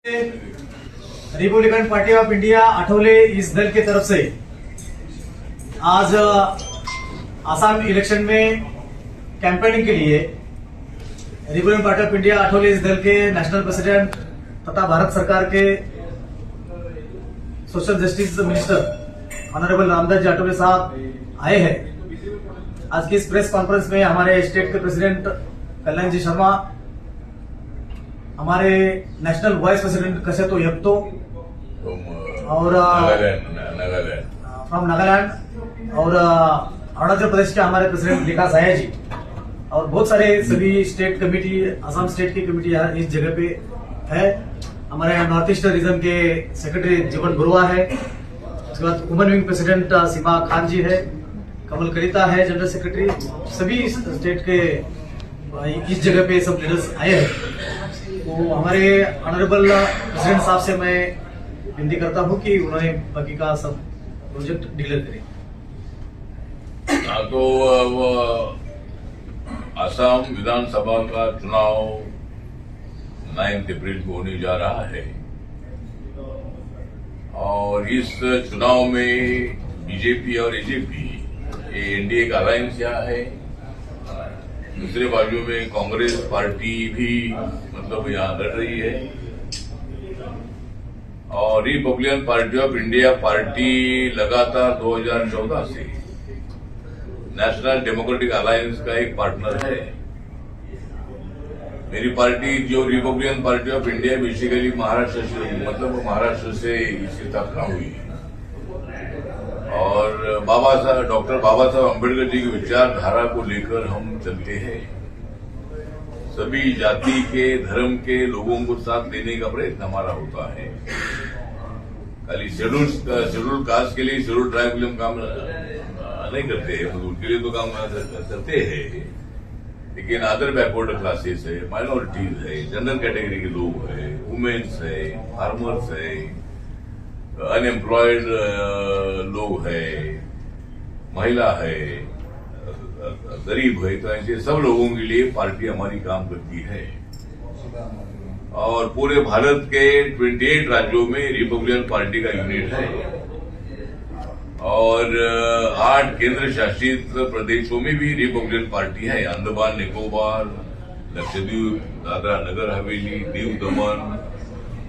Republican Party of India Athawale इस दल की तरफ से आज आसाम इलेक्शन में कैंपेनिंग के लिए Republican Party of India Athawale इस दल के नेशनल प्रेसिडेंट तथा भारत सरकार के social justice minister honourable Ramdas ji Athawale साहब आए हैं। आज की इस प्रेस कॉन्फ्रेंस में हमारे स्टेट के प्रेसिडेंट कल्याण जी शर्मा, हमारे नेशनल वाइस प्रेसिडेंट कसेतो यप्तो और फ्रॉम नागालैंड और अरुणाचल प्रदेश के हमारे प्रेसिडेंट विकास आया जी और बहुत सारे सभी स्टेट कमेटी, असम स्टेट की कमेटी यहाँ इस जगह पे है। हमारे नॉर्थ ईस्ट रीजन के सेक्रेटरी जीवन बरुआ है, उसके बाद वुमेन विंग प्रेसिडेंट सीमा खान जी है, कमल कलिता है जनरल सेक्रेटरी। सभी स्टेट के इस जगह पे सब लीडर्स आए हैं। तो हमारे ऑनरेबल प्रेसिडेंट साहब से मैं विनती करता हूं कि उन्होंने बाकी का सब प्रोजेक्ट डिक्लेयर करें। तो असम विधानसभा का चुनाव 9 अप्रैल को होने जा रहा है और इस चुनाव में बीजेपी और एजेपी ये एनडीए का अलायंस यहाँ है। दूसरे बाजू में कांग्रेस पार्टी भी मतलब यहाँ लड़ रही है और Republican Party of India party लगातार 2014 से नेशनल डेमोक्रेटिक अलायंस का एक पार्टनर है। मेरी पार्टी जो Republican Party of India basically Maharashtra से मतलब महाराष्ट्र से इसकी स्थापना हुई और डॉक्टर बाबा साहब अम्बेडकर जी की विचारधारा को लेकर हम चलते हैं। सभी जाति के धर्म के लोगों को साथ लेने का प्रयत्न हमारा होता है। खाली शेड्यूल कास्ट के लिए, शेड्यूल ट्राइब के लिए हम काम नहीं करते हैं, उनके लिए तो काम करते हैं, लेकिन अदर बैकवर्ड क्लासेस है, माइनॉरिटीज है, जनरल कैटेगरी के लोग है, वुमेन्स है, फार्मर्स है, अनएम्प्लॉयड लोग है, महिला है, गरीब है, तो ऐसे सब लोगों के लिए पार्टी हमारी काम करती है। और पूरे भारत के 28 राज्यों में रिपब्लिकन पार्टी का यूनिट है और 8 केंद्र शासित प्रदेशों में भी रिपब्लिकन पार्टी है। अंडमान निकोबार, लक्षद्वीप, दादरा नगर हवेली, दीव दमन,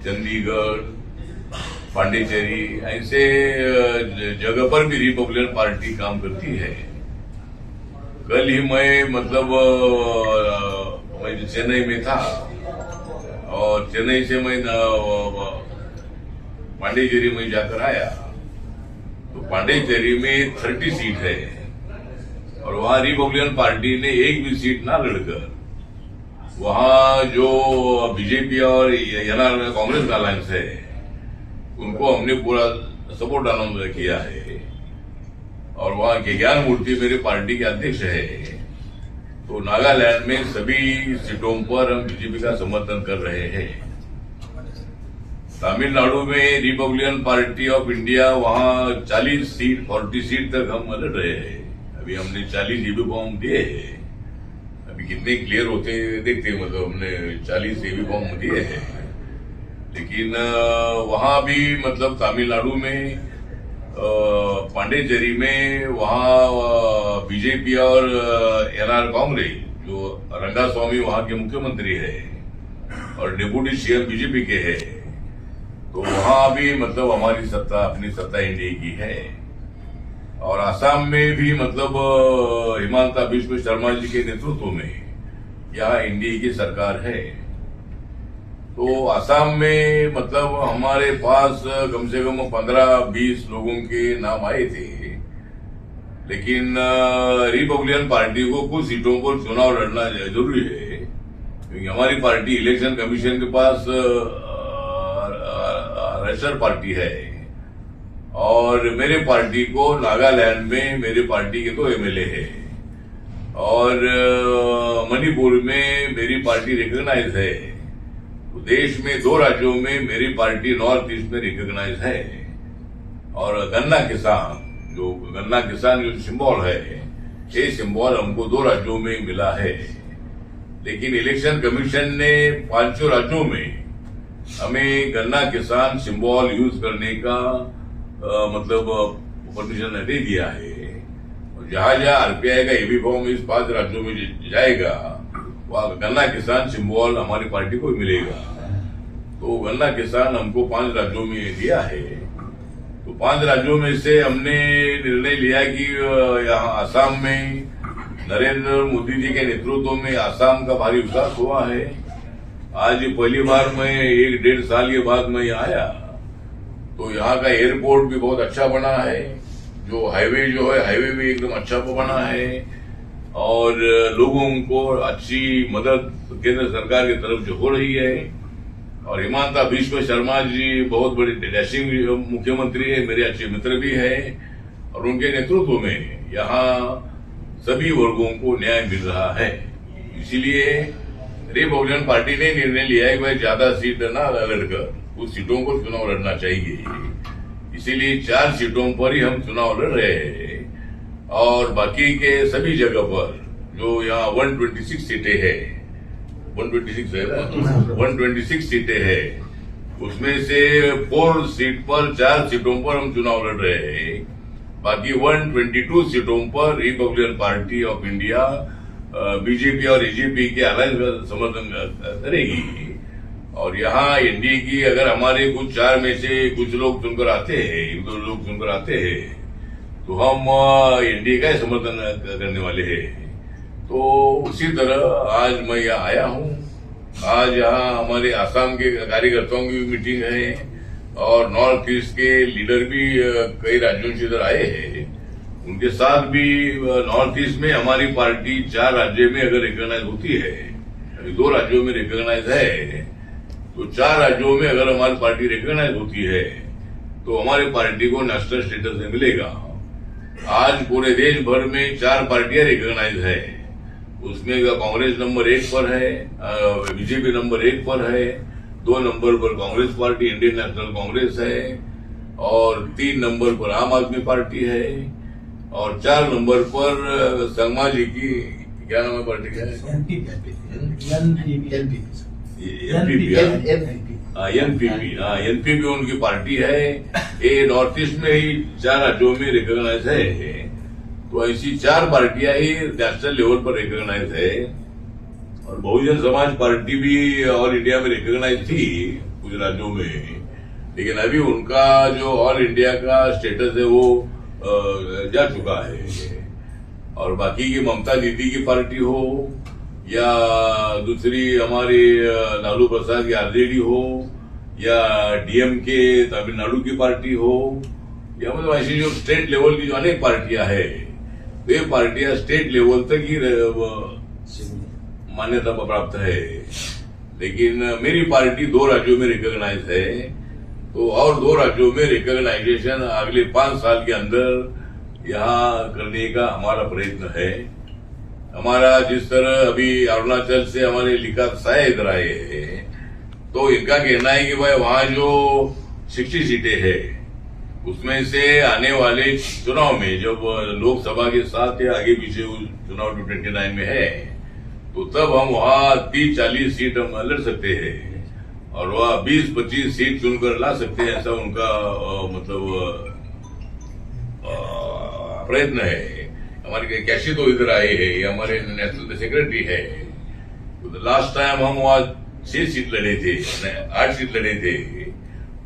चंडीगढ़, पांडिचेरी, ऐसे जगह पर भी रिपब्लिकन पार्टी काम करती है। कल ही मैं चेन्नई में था और चेन्नई से मैं पांडिचेरी में जाकर आया तो पांडिचेरी में 30 सीट है और वहां रिपब्लिकन पार्टी ने एक भी सीट ना लड़कर वहां जो बीजेपी और एनआर कांग्रेस का अलायंस है उनको हमने पूरा सपोर्ट अनाउंस किया है और वहां के ज्ञान मूर्ति मेरे पार्टी के अध्यक्ष है। तो नागालैंड में सभी सीटों पर हम बीजेपी का समर्थन कर रहे हैं। तमिलनाडु में रिपब्लिकन पार्टी ऑफ इंडिया वहां 40 सीट तक हम लड़ रहे हैं। अभी हमने 40 ईवी फॉर्म दिए हैं, अभी कितने क्लियर होते देखते हैं, मतलब हमने 40 ईवी फॉर्म दिए हैं। लेकिन वहां भी मतलब तमिलनाडु में पांडिचेरी में वहां बीजेपी और एनआर कांग्रेस जो रंगास्वामी वहां के मुख्यमंत्री है और डिप्यूटी सीएम बीजेपी के है, तो वहां भी मतलब हमारी सत्ता, अपनी सत्ता एनडीए की है। और आसाम में भी मतलब हिमंता बिस्वा शर्मा जी के नेतृत्व में यहाँ एनडीए की सरकार है। तो आसाम में मतलब हमारे पास कम से कम 15-20 लोगों के नाम आए थे, लेकिन रिपब्लिकन पार्टी को कुछ सीटों पर चुनाव लड़ना जरूरी है क्योंकि हमारी पार्टी इलेक्शन कमीशन के पास रजिस्टर्ड पार्टी है और मेरे पार्टी को नागालैंड में मेरे पार्टी के 2 एमएलए है और मणिपुर में मेरी पार्टी रिकॉग्नाइज है। तो देश में 2 राज्यों में मेरी पार्टी नॉर्थ ईस्ट में रिकॉग्नाइज है और गन्ना किसान जो सिंबल है, ये सिंबल हमको 2 राज्यों में मिला है। लेकिन इलेक्शन कमीशन ने 5 राज्यों में हमें गन्ना किसान सिंबल यूज करने का मतलब परमिशन दे दिया है। और जहां जहां आरपीआई का ईवी फॉर्म इस 5 राज्यों में जाएगा वहां गन्ना किसान सिंबल हमारी पार्टी को मिलेगा। तो गन्ना किसान हमको 5 राज्यों में दिया है। तो 5 राज्यों में से हमने निर्णय लिया कि यहाँ आसाम में नरेंद्र मोदी जी के नेतृत्व में आसाम का भारी विकास हुआ है। आज पहली बार मैं 1-1.5 साल के बाद मैं यहाँ आया तो यहाँ का एयरपोर्ट भी बहुत अच्छा बना है। जो हाईवे हाईवे भी एकदम अच्छा बना है और लोगों को अच्छी मदद केंद्र सरकार की तरफ से हो रही है। और हिमंता बिश्व शर्मा जी बहुत बड़े डैशिंग मुख्यमंत्री है, मेरे अच्छे मित्र भी है और उनके नेतृत्व में यहाँ सभी वर्गों को न्याय मिल रहा है। इसीलिए रिपब्लिकन पार्टी ने निर्णय लिया है कि भाई ज्यादा सीट ना लड़कर कुछ सीटों को चुनाव लड़ना चाहिए। इसीलिए 4 सीटों पर ही हम चुनाव लड़ रहे हैं और बाकी के सभी जगह पर जो यहाँ 126 सीटें है 126 है ना 126 सीटें है उसमें से 4 सीट पर 4 सीटों पर हम चुनाव लड़ रहे हैं। बाकी 122 सीटों पर Republican Party of India BJP और एजेपी के अलायंस समर्थन करेगी। और यहाँ एनडीए की अगर हमारे कुछ 4 में से कुछ लोग चुनकर आते हैं 1-2 लोग चुनकर आते हैं तो हम एनडीए का समर्थन करने वाले हैं। तो उसी तरह आज मैं यहाँ आया हूँ। आज यहाँ हमारे आसाम के कार्यकर्ताओं की मीटिंग है और नॉर्थ ईस्ट के लीडर भी कई राज्यों से इधर आए हैं। उनके साथ भी नॉर्थ ईस्ट में हमारी पार्टी 4 राज्यों में अगर रिकॉग्नाइज होती है, अभी 2 राज्यों में रिकॉग्नाइज है, तो 4 राज्यों में अगर हमारी पार्टी रिकॉग्नाइज होती है तो हमारी पार्टी को नेशनल स्टेटस मिलेगा। आज पूरे देश भर में 4 पार्टियां रिकॉग्नाइज है। उसमें कांग्रेस नंबर 1 पर है, बीजेपी नंबर 1 पर है, 2 नंबर पर Congress party Indian national Congress है और 3 नंबर पर आम आदमी पार्टी है और 4 नंबर पर संगमा जी की क्या नाम है पार्टी का? एनपीपी उनकी पार्टी है। ये नॉर्थ ईस्ट में ही 4 राज्यों में रिकॉग्नाइज है। तो ऐसी 4 पार्टियां ही नेशनल लेवल पर रिकॉग्नाइज है। और बहुजन समाज पार्टी भी ऑल इंडिया में रिकॉग्नाइज थी कुछ राज्यों में, लेकिन अभी उनका जो ऑल इंडिया का स्टेटस है वो जा चुका है। और बाकी की ममता दीदी की पार्टी हो या दूसरी हमारी लालू प्रसाद की आरजेडी हो या डीएमके तमिलनाडु की पार्टी हो या मतलब ऐसी जो स्टेट लेवल की जो अनेक पार्टियां हैं वे पार्टियां स्टेट लेवल तक ही मान्यता प्राप्त है। लेकिन मेरी पार्टी 2 राज्यों में रिकॉग्नाइज है। तो और 2 राज्यों में रिकॉग्नाइजेशन अगले 5 साल के अंदर यहाँ करने का हमारा प्रयत्न है। हमारा जिस तरह अभी अरुणाचल से हमारे लिकात साय इधर आए हैं तो इनका कहना है कि भाई वहां जो 60 सीटें है उसमें से आने वाले चुनाव में जब लोकसभा के साथ या आगे पीछे चुनाव 29 में है तो तब हम वहां 30-40 सीट हम लड़ सकते हैं और वह 20-25 सीट चुनकर ला सकते हैं, ऐसा उनका मतलब प्रयत्न है। हमारे कैशी तो इधर आए हैं, ये हमारे नेशनल सेक्रेटरी है। तो लास्ट टाइम हम वहां 6 सीट लड़े थे, 8 सीट लड़े थे।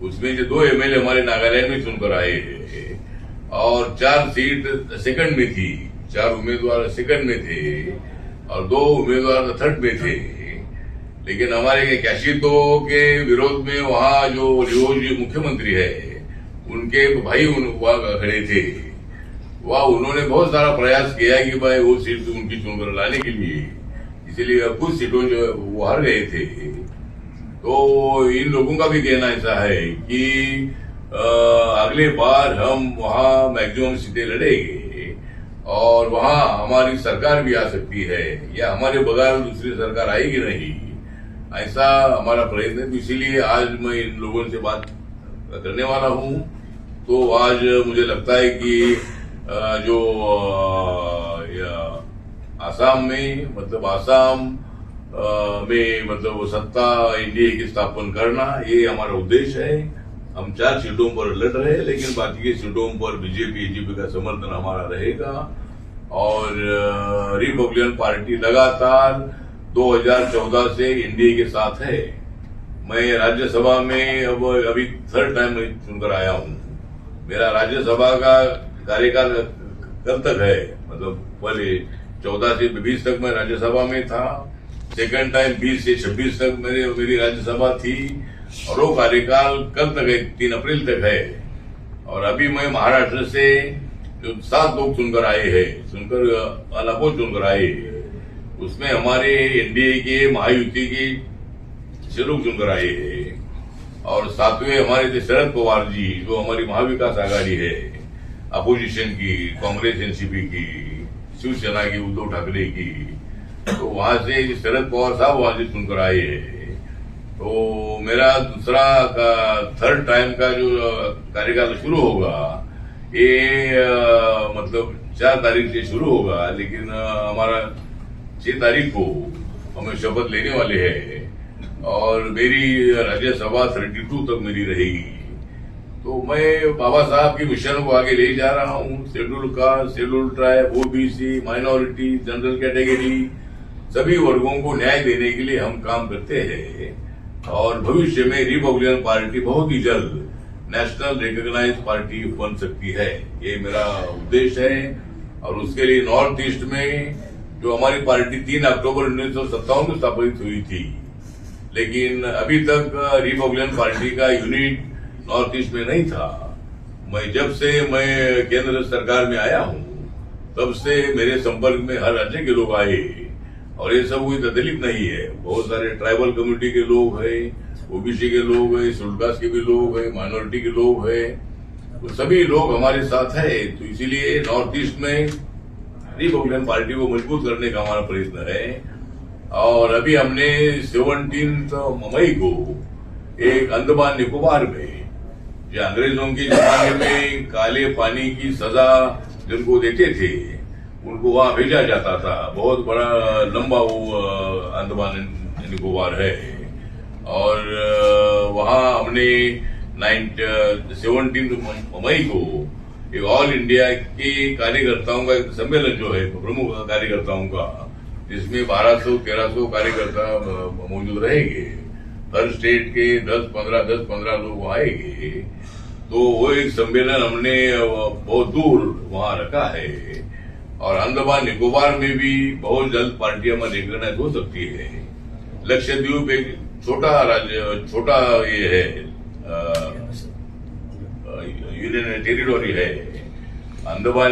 उसमें जो 2 एमएलए हमारे नागालैंड में चुनकर आए हैं और 4 सीट सेकंड में थी, 4 उम्मीदवार सेकंड में थे और 2 उम्मीदवार थर्ड में थे। लेकिन हमारे कैशितो के विरोध में वहां जो रियोज मुख्यमंत्री है उनके भाई वहां खड़े थे। वह उन्होंने बहुत सारा प्रयास किया कि भाई वो सीट उनकी चुनकर लाने के लिए, इसीलिए कुछ सीटों जो वो हार गए थे। तो इन लोगों का भी कहना ऐसा है कि अगले बार हम वहां मैक्सिमम सीटें लड़ेंगे और वहां हमारी सरकार भी आ सकती है या हमारे बगैर दूसरी सरकार आएगी नहीं, ऐसा हमारा प्रयत्न है। इसीलिए आज मैं इन लोगों से बात करने वाला हूं। तो आज मुझे लगता है कि जो आसाम में मतलब आसाम में मतलब सत्ता एनडीए की स्थापना करना, ये हमारा उद्देश्य है। हम 4 सीटों पर लड़ रहे हैं, लेकिन बाकी के सीटों पर बीजेपी एजीपी का समर्थन हमारा रहेगा। और रिपब्लिकन पार्टी लगातार 2014 से एनडीए के साथ है। मैं राज्यसभा में अब अभी 3rd टाइम चुनकर आया हूं। मेरा राज्यसभा का कार्यकाल कब तक है, मतलब पहले 14 से 20 तक मैं राज्यसभा में था। 2nd टाइम 20 से 26 तक मेरी राज्यसभा थी। और वो कार्यकाल कब तक है, 3 अप्रैल तक है। और अभी मैं महाराष्ट्र से जो 7 लोग चुनकर आए हैं, अनापोज चुनकर आए, उसमें हमारे एनडीए के महायुति के 6 लोग चुनकर आए हैं। और 7वें हमारे थे शरद पवार जी, जो हमारी महाविकास आघाड़ी है, अपोजिशन की, कांग्रेस एनसीपी की, शिवसेना की, उद्धव ठाकरे की। तो वहां से शरद पवार साहब वहां से चुनकर आए हैं। तो मेरा दूसरा 3rd टाइम का जो कार्यकाल शुरू होगा, ये मतलब 4 तारीख से शुरू होगा, लेकिन हमारा 6 तारीख को हमें शपथ लेने वाले हैं। और मेरी राज्यसभा 32 तक मेरी रहेगी। तो मैं बाबा साहब की मिशन को आगे ले जा रहा हूँ। Schedule caste, schedule tribe, OBC, minority, general category, सभी वर्गों को न्याय देने के लिए हम काम करते हैं। और भविष्य में रिपब्लिकन पार्टी बहुत ही जल्द नेशनल रिकॉग्नाइज्ड पार्टी बन सकती है, ये मेरा उद्देश्य है। और उसके लिए नॉर्थ ईस्ट में जो हमारी पार्टी 3 अक्टूबर 1957 में स्थापित हुई थी, लेकिन अभी तक रिपब्लिकन पार्टी का यूनिट नॉर्थ ईस्ट में नहीं था। जब से मैं केंद्र सरकार में आया हूं, तब से मेरे संपर्क में हर राज्य के लोग आए। और ये सब कोई दलित नहीं है, बहुत सारे ट्राइबल कम्युनिटी के लोग हैं, ओबीसी के लोग हैं, शेड्यूल कास्ट के भी लोग हैं, माइनॉरिटी के लोग हैं। तो सभी लोग हमारे साथ है। तो इसीलिए नॉर्थ ईस्ट में रिपब्लिकन पार्टी को मजबूत करने का हमारा प्रयत्न है। और अभी हमने 17 मई को एक अंडमान निकोबार में, जो अंग्रेजों के जमाने में काले पानी की सजा जिनको देते थे, उनको वहां भेजा जाता था। बहुत बड़ा लंबा वो अंडमान निकोबार है। और वहां हमने 17 मई को एक ऑल इंडिया के कार्यकर्ताओं का एक सम्मेलन जो है, प्रमुख कार्यकर्ताओं का, जिसमें 1200-1300 कार्यकर्ता मौजूद रहेंगे। हर स्टेट के 10-15 लोग आएंगे। तो वो एक सम्मेलन हमने बहुत दूर वहां रखा है। और अंडमान निकोबार में भी बहुत जल्द पार्टी हमारी रिकॉग्नाइज हो सकती है। लक्षद्वीप एक छोटा राज्य, छोटा ये है, यूनियन टेरिटोरी है। अंडमान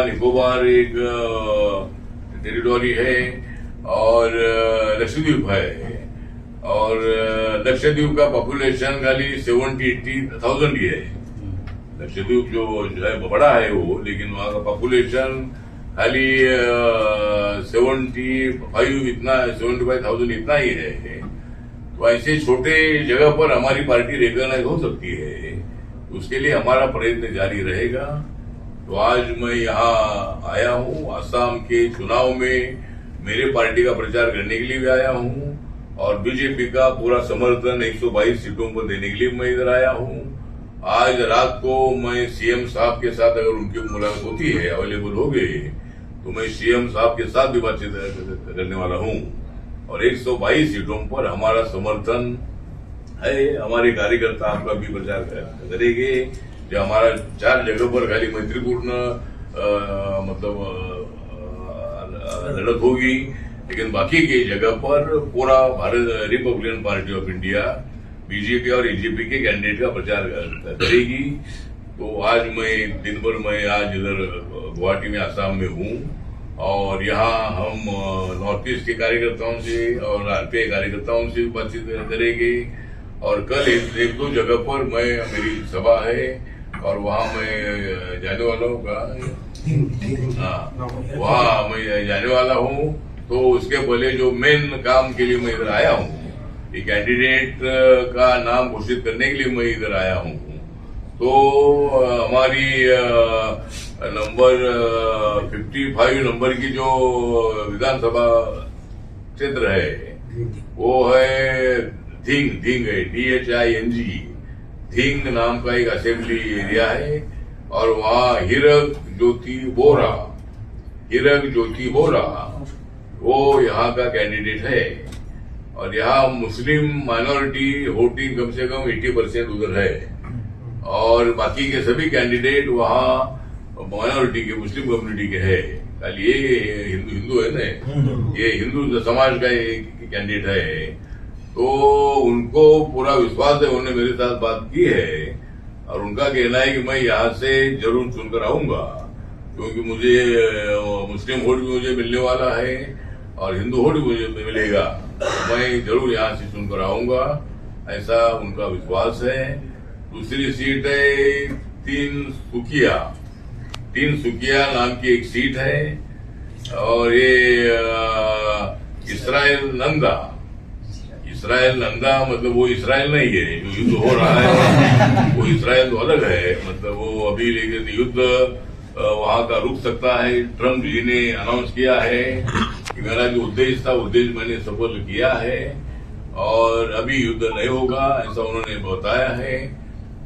निकोबार एक टेरिटोरी है, और लक्षद्वीप है। और लक्षद्वीप का पॉपुलेशन खाली 70-80,000 ही है। लक्षद्वीप जो है बड़ा है वो, लेकिन वहां का पॉपुलेशन खाली 75,000 इतना ही है। तो ऐसे छोटे जगह पर हमारी पार्टी रिकॉग्नाइज हो सकती है। उसके लिए हमारा प्रयत्न जारी रहेगा। तो आज मैं यहाँ आया हूँ। असम के चुनाव में मेरे पार्टी का प्रचार करने के लिए भी आया हूँ। और बीजेपी का पूरा समर्थन 122 सीटों पर देने के लिए मैं इधर आया हूँ। आज रात को मैं सीएम साहब के साथ, अगर उनकी मुलाकात होती है, अवेलेबल हो गई, तो मैं सीएम साहब के साथ भी बातचीत करने वाला हूँ। और 122 सीटों पर हमारा समर्थन है। हमारे कार्यकर्ता आपका भी प्रचार करेंगे। जो हमारा 4 जगह पर खाली मैत्रीपूर्ण लड़त होगी, लेकिन बाकी की जगह पर पूरा Bharat Republican Party of India, BJP और एजीपी के कैंडिडेट का प्रचार करेगी। तो आज मैं दिन भर मैं आज इधर गुवाहाटी में, आसाम में हूँ। और यहाँ हम नॉर्थ ईस्ट के कार्यकर्ताओं से और आरपीआई कार्यकर्ताओं से बातचीत करेंगे। और कल 1-2 जगह पर मेरी सभा है, और वहाँ मैं जाने वाला हूँ। वहाँ मैं जाने वाला हूँ। तो उसके पहले जो मेन काम के लिए मैं इधर आया हूँ, एक कैंडिडेट का नाम घोषित करने के लिए मैं इधर आया हूँ। तो हमारी नंबर 55 नंबर की जो विधानसभा क्षेत्र है वो है धिंग है, DHING, धिंग नाम का एक असेंबली एरिया है। और वहाँ हीरक ज्योति बोरा वो यहाँ का कैंडिडेट है। और यहाँ मुस्लिम माइनॉरिटी वोटिंग कम से कम 80% उधर है। और बाकी के सभी कैंडिडेट वहाँ माइनॉरिटी के, मुस्लिम कम्युनिटी के है। खाली ये हिंदू है ना, ये हिंदू समाज का एक कैंडिडेट है। तो उनको पूरा विश्वास है, उन्होंने मेरे साथ बात की है और उनका कहना है कि मैं यहाँ से जरूर चुनकर आऊंगा, क्योंकि मुझे मुस्लिम वोट भी मुझे मिलने वाला है और हिंदू वोट भी मुझे मिलेगा। मैं जरूर यहाँ से चुनकर आऊंगा, ऐसा उनका विश्वास है। दूसरी सीट है तीन सुकिया नाम की एक सीट है। और ये इसराइल नंदा मतलब वो इसराइल नहीं है, जो युद्ध हो रहा है वो इसराइल तो अलग है। मतलब वो अभी लेकिन युद्ध वहां का रुक सकता है। ट्रम्प जी ने अनाउंस किया है कि मेरा जो उद्देश्य था उद्देश्य मैंने सफल किया है और अभी युद्ध नहीं होगा, ऐसा उन्होंने बताया है।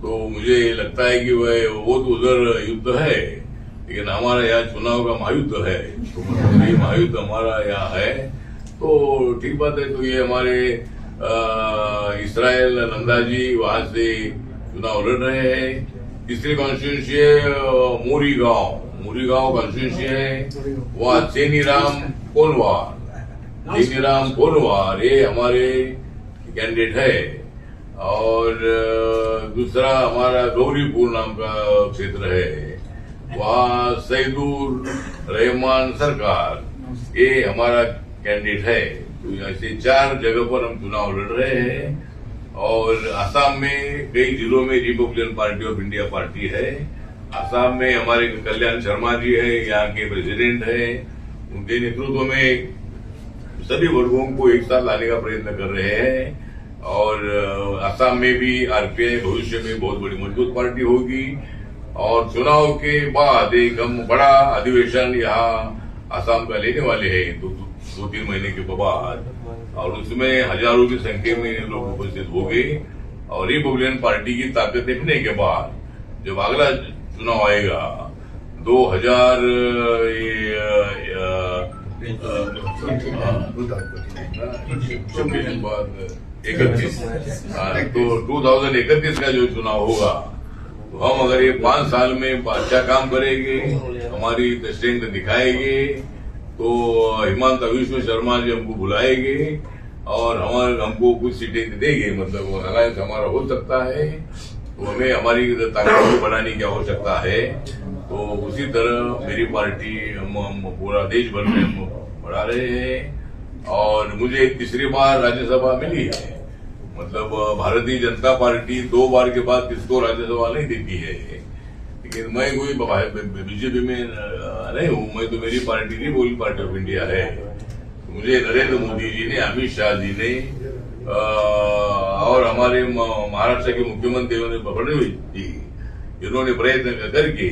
तो मुझे लगता है कि वो तो उधर युद्ध है, लेकिन हमारा यहाँ चुनाव का महायुद्ध है। तो मतलब ये महायुद्ध हमारा यहाँ है, तो ठीक बात है। तो ये हमारे इसराइल नंदा जी वहां से चुनाव लड़ रहे हैं। तीसरी कॉन्स्टिट्यूंसी है मोरीगांव कॉन्स्टिट्यूंसी है, वहाँ चेनीराम कोनवार ये हमारे कैंडिडेट है। और दूसरा हमारा गौरीपुर नाम का क्षेत्र है, वहाँ सईदुर रहमान सरकार ये हमारा कैंडिडेट है। तो ऐसे 4 जगह पर हम चुनाव लड़ रहे हैं। और असम में कई जिलों में Republican Party of India party है। असम में हमारे कल्याण शर्मा जी है, यहाँ के प्रेसिडेंट है। उनके नेतृत्व में सभी वर्गों को एक साथ लाने का प्रयत्न कर रहे हैं। और असम में भी आरपीआई भविष्य में बहुत बड़ी मजबूत पार्टी होगी। और चुनाव के बाद एक हम बड़ा अधिवेशन यहाँ असम का लेने वाले हैं 2-3 महीने के बाद, और उसमें हजारों की संख्या में लोग उपस्थित होंगे। और रिपब्लिकन पार्टी की ताकत देखने के बाद जब अगला चुनाव आएगा 2031 का जो चुनाव होगा, तो हम अगर ये 5 साल में अच्छा काम करेंगे, हमारी स्ट्रेंथ दिखाएंगे, तो हिमंता विश्व शर्मा जी हमको बुलाएंगे और हमको कुछ सीटें देंगे। मतलब अलायंस हमारा हो सकता है, तो हमें हमारी ताकत को बढ़ाने की आवश्यकता है। तो उसी तरह मेरी पार्टी हम पूरा देश भर में हम बढ़ा रहे हैं। और मुझे तीसरी बार राज्यसभा मिली है। मतलब भारतीय जनता पार्टी 2 बार के बाद किसको राज्यसभा नहीं देती है, लेकिन मैं कोई बीजेपी में नहीं हूँ। मैं तो मेरी party Republican Party of India है। मुझे नरेंद्र मोदी जी ने, अमित शाह जी ने और हमारे महाराष्ट्र के मुख्यमंत्री फडणवीस जी, इन्होंने प्रयत्न करके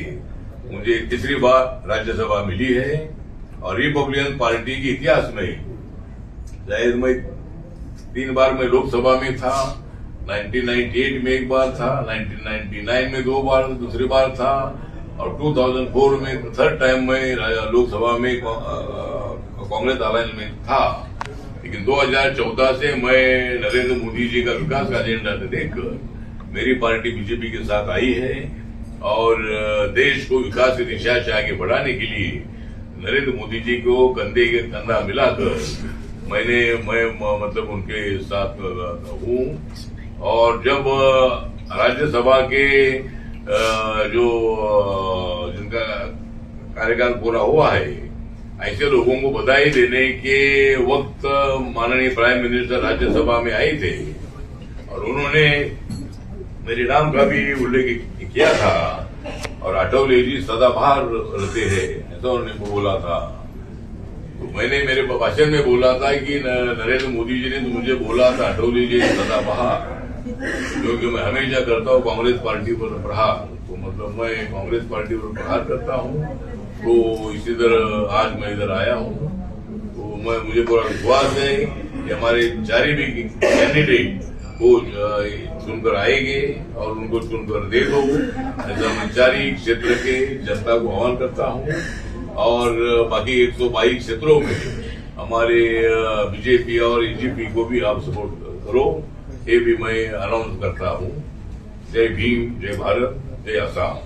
मुझे तीसरी बार राज्यसभा मिली है। और रिपब्लिकन पार्टी के इतिहास में शायद मैं 3 बार मैं लोकसभा में था। 1998 में एक बार था, 1999 में 2 बार, दूसरी बार था, और 2004 में 3rd टाइम मैं लोकसभा में कांग्रेस अलायंस में था। लेकिन 2014 से मैं नरेंद्र मोदी जी का विकास का एजेंडा देखकर मेरी पार्टी बीजेपी के साथ आई है। और देश को विकास की दिशा से आगे बढ़ाने के लिए नरेंद्र मोदी जी को कंधे के कंधा मिलाकर मैं मतलब उनके साथ हूँ। और जब राज्यसभा के जो जिनका कार्यकाल पूरा हुआ है, ऐसे लोगों को बधाई देने के वक्त माननीय प्राइम मिनिस्टर राज्यसभा में आए थे और उन्होंने मेरे नाम का भी उल्लेख किया था। और अटौले जी सदाबहार रहते हैं, ऐसा उन्होंने बोला था। तो मैंने मेरे भाषण में बोला था कि नरेंद्र मोदी जी ने तो मुझे बोला था अटौले जी सदाबहार, क्योंकि मैं हमेशा करता हूँ कांग्रेस पार्टी पर प्रहार। तो मतलब मैं कांग्रेस पार्टी पर प्रहार करता हूँ। तो इसी तरह आज मैं इधर आया हूँ। तो तो मुझे पूरा विश्वास है कि हमारे चारे भी कैंडिडेट को चुनकर आएंगे और उनको चुनकर दे दो, ऐसा मैं चारी क्षेत्र के जनता को आह्वान करता हूँ। और बाकी 122 क्षेत्रों में हमारे बीजेपी और एजीपी को भी आप सपोर्ट करो, ये भी मैं अनाउंस करता हूँ। जय भीम, जय भारत, जय आसाम।